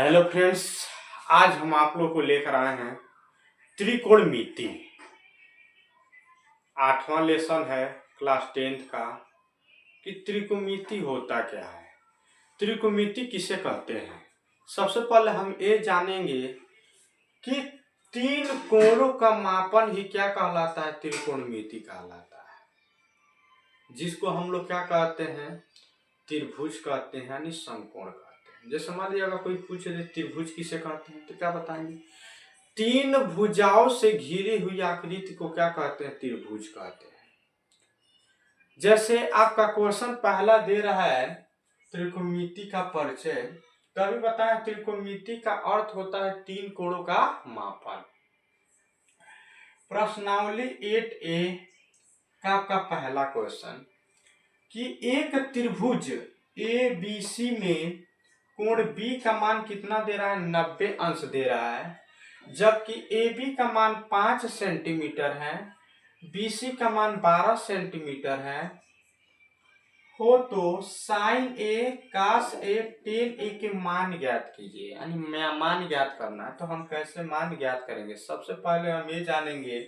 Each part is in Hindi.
हेलो फ्रेंड्स, आज हम आप लोग को लेकर आए हैं त्रिकोणमिति। 8वां लेसन है क्लास 10th का कि त्रिकोणमिति होता क्या है, त्रिकोणमिति किसे कहते हैं। सबसे पहले हम ये जानेंगे कि तीन कोणों का मापन ही क्या कहलाता है, त्रिकोणमिति कहलाता है, जिसको हम लोग क्या कहते हैं, त्रिभुज कहते हैं, यानी समकोण कहते हैं। जैसे मान लीजिए अगर कोई पूछे त्रिभुज किसे कहते हैं तो क्या बताएंगे, तीन भुजाओं से घिरी हुई आकृति को क्या कहते हैं, त्रिभुज कहते हैं। जैसे आपका क्वेश्चन पहला दे रहा है त्रिकोणमिति का परिचय, तभी बताएं त्रिकोणमिति का अर्थ होता है तीन कोणों का मापन। प्रश्नावली 8A का आपका पहला क्वेश्चन कि एक त्रिभुज ABC में कोण B का मान कितना दे रहा है, 90 अंश दे रहा है, जबकि AB का मान 5 सेंटीमीटर है, BC का मान 12 सेंटीमीटर है, हो तो sine A cos A tan A के मान ज्ञात कीजिए। यानी मान ज्ञात करना है तो हम कैसे मान ज्ञात करेंगे। सबसे पहले हम ये जानेंगे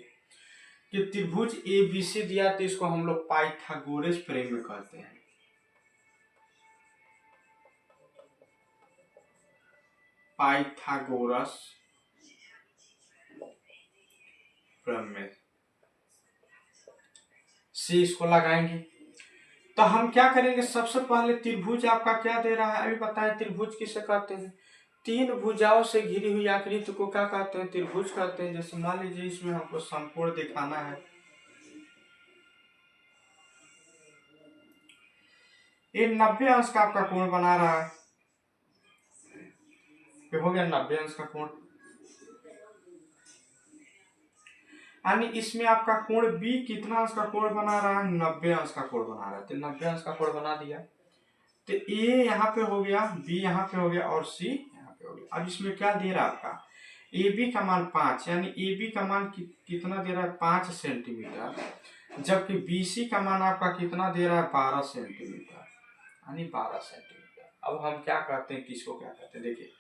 कि त्रिभुज ABC दिया तो इसको हम लोग पाइथागोरस प्रमेय कहते हैं। पाइथागोरस प्रमेय से इसको लगाएंगे तो हम क्या करेंगे। सबसे पहले त्रिभुज आपका क्या दे रहा है, अभी बताएं त्रिभुज किसे कहते हैं, तीन भुजाओं से घिरी हुई आकृति को क्या कहते हैं, त्रिभुज कहते हैं। जैसे मान लीजिए इसमें हमको समकोण दिखाना है, ये 90 अंश का आपका कोण बना रहा है, ये हो गया 90 अंश का कोण। यानी इसमें आपका कोण B कितना अंश का कोण बना रहा है, 90 अंश का कोण बना रहा है, तो 90 अंश का कोण बना दिया तो A यहाँ पे हो गया, B यहाँ पे हो गया और C यहाँ पे हो गया। अब इसमें क्या दे रहा है आपका, AB का मान 5, यानी AB का मान कितना दे रहा है, 5 सेंटीमीटर, जबकि BC का मान आपका कितना दे रहा है, 12 सेंटीमीटर, यानी 12 सेंटीमीटर। अब हम क्या कहते हैं, किसको क्या कहते हैं, देखिए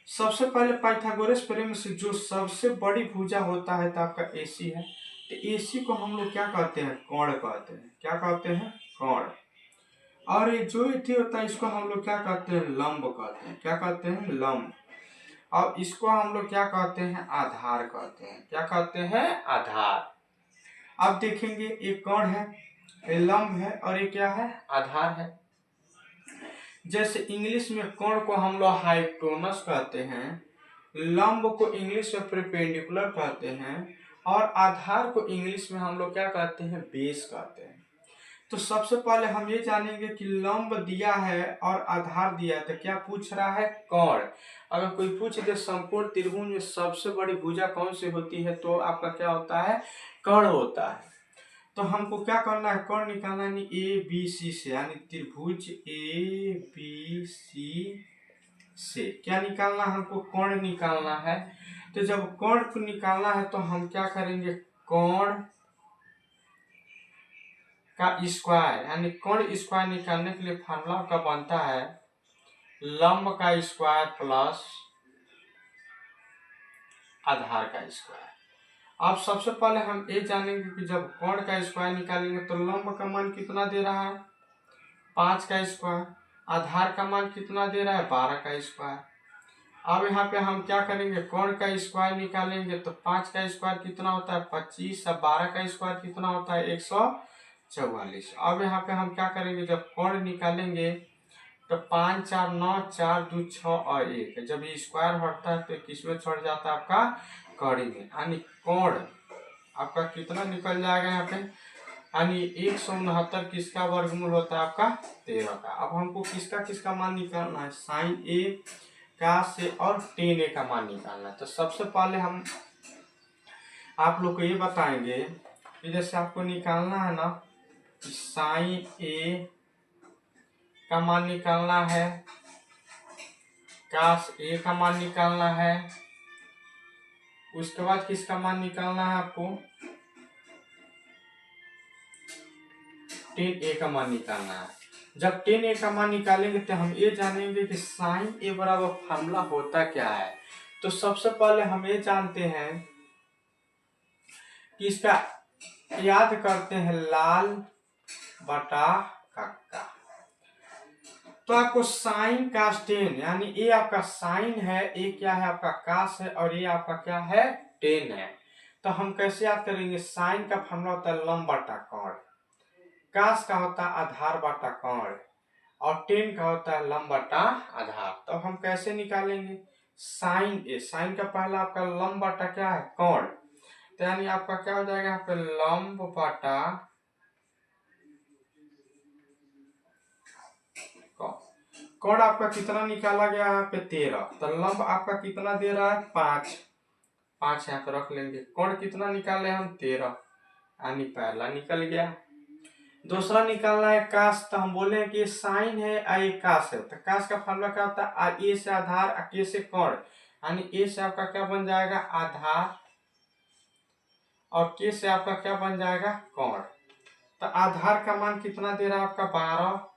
सबसे पहले पाइथागोरस प्रमेय से जो सबसे बड़ी भुजा होता है तो आपका AC है, तो AC को हम लोग क्या कहते हैं, कोण कहते हैं। क्या कहते हैं, कोण। और ये जो इति होता है इसको हम लोग क्या कहते हैं, लंब कहते हैं। क्या कहते हैं, लंब। और इसको हम लोग क्या कहते हैं, आधार कहते हैं। क्या कहते हैं, आधार। अब देखेंगे एक कोण है, ये लंब है, और ये क्या है, आधार है। जैसे इंग्लिश में कोण को हम लोग हाइपोटेनस कहते हैं, लंब को इंग्लिश में परपेंडिकुलर कहते हैं, और आधार को इंग्लिश में हम लोग क्या कहते हैं, बेस कहते हैं। तो सबसे पहले हम ये जानेंगे कि लंब दिया है और आधार दिया है तो क्या पूछ रहा है, कोण। अगर कोई पूछ दे समकोण त्रिभुज में सबसे बड़ी भुजा कौन सी होती है तो आपका क्या होता है, कोण होता है। तो हमको क्या करना है, कोण निकालना है ABC से, यानी त्रिभुज ABC से क्या निकालना, हमको कोण निकालना है। तो जब कोण को निकालना है तो हम क्या करेंगे, कोण का स्क्वायर, यानी कोण स्क्वायर निकालने के लिए फार्मूला का बनता है लंब का स्क्वायर प्लस आधार का स्क्वायर। अब सबसे पहले हम ये जानेंगे कि जब कोण का स्क्वायर निकालेंगे तो लंब का मान कितना दे रहा है, 5 का स्क्वायर, आधार का मान कितना दे रहा है, 12 का स्क्वायर। अब यहाँ पे हम क्या करेंगे, कोण का स्क्वायर निकालेंगे तो 5 का स्क्वायर कितना होता है, 25, और 12 का स्क्वायर कितना होता है, 144। अब यहाँ पे हम क्या करेंगे, जब कोण निकालेंगे तो 5 4 9 4 2 6 और 1, जब ये स्क्वायर हटता है तो किसमें छोड़ जाता है, आपका कड़ी में। यानी कोण आपका कितना निकल जाएगा यहाँ पे, यानी 169 किसका वर्गमूल होता है, आपका 13 का। अब हमको किसका किसका मान निकालना है, साइन A कास A और टेन A का मान निकालना है। तो सबसे पहले हम आप लोग को ये बताएंगे कि जैसे आपको निकालना है ना, साइन A का मान निकालना है, कास A का मान निकालना है, उसके बाद किसका मान निकालना है, आपको टेन A का मान निकालना है। जब tan a का मान निकालेंगे तो हम ये जानेंगे कि sin a बराबर फार्मूला होता क्या है। तो सबसे पहले हम ये जानते हैं कि इसका याद करते हैं लाल बटा कक्का। तो आपको साइन कास टेन, यानी ये आपका साइन है, ये क्या है आपका कास है, और ये आपका क्या है टेन है। तो हम कैसे याद करेंगे, साइन का फॉर्मूला होता है लंब बटा कोण, कास का होता है आधार बटा कोण, और टेन का होता है लंब बटा आधार। तो हम कैसे निकालेंगे, साइन ए, साइन का पहला आपका लंब बटा क्या है कोण, तो यानी आपका क्या हो जाएगा यहाँ पे लंब बटा कोण आपका कितना निकाला गया यहाँ पे 13, तो लंब आपका कितना दे रहा है 5, 5 यहाँ पे रख लेंगे। कोण कितना निकाले हम 13, यानी पहला निकल गया। दूसरा निकालना है कास, तो हम बोले कि साइन है आ कास है, तो कास का फॉर्मूला क्या होता है ए से आधार आ के से कोण, यानी ए से आपका क्या बन जाएगा आधार और के से आपका क्या बन जाएगा कोण। तो आधार का मान कितना दे रहा है आपका 12,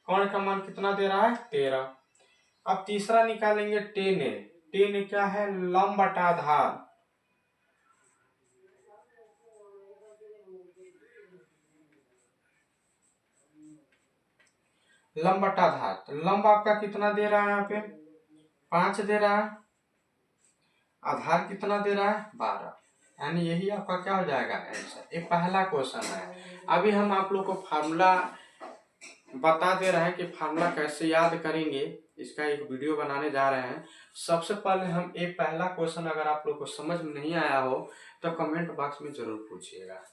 कोण का मान कितना दे रहा है 13। अब तीसरा निकालेंगे टेन ए, टेन ए क्या है लंब बटा आधार, लंब बटा आधार, तो लंब आपका कितना दे रहा है यहाँ पे 5 दे रहा है, आधार कितना दे रहा है 12, यानी यही आपका क्या हो जाएगा आंसर। ये पहला क्वेश्चन है। अभी हम आप लोग को फार्मूला बता दे रहे हैं कि फार्मूला कैसे याद करेंगे, इसका एक वीडियो बनाने जा रहे हैं। सबसे पहले हम एक पहला क्वेश्चन अगर आप लोग को समझ में नहीं आया हो तो कमेंट बॉक्स में जरूर पूछिएगा।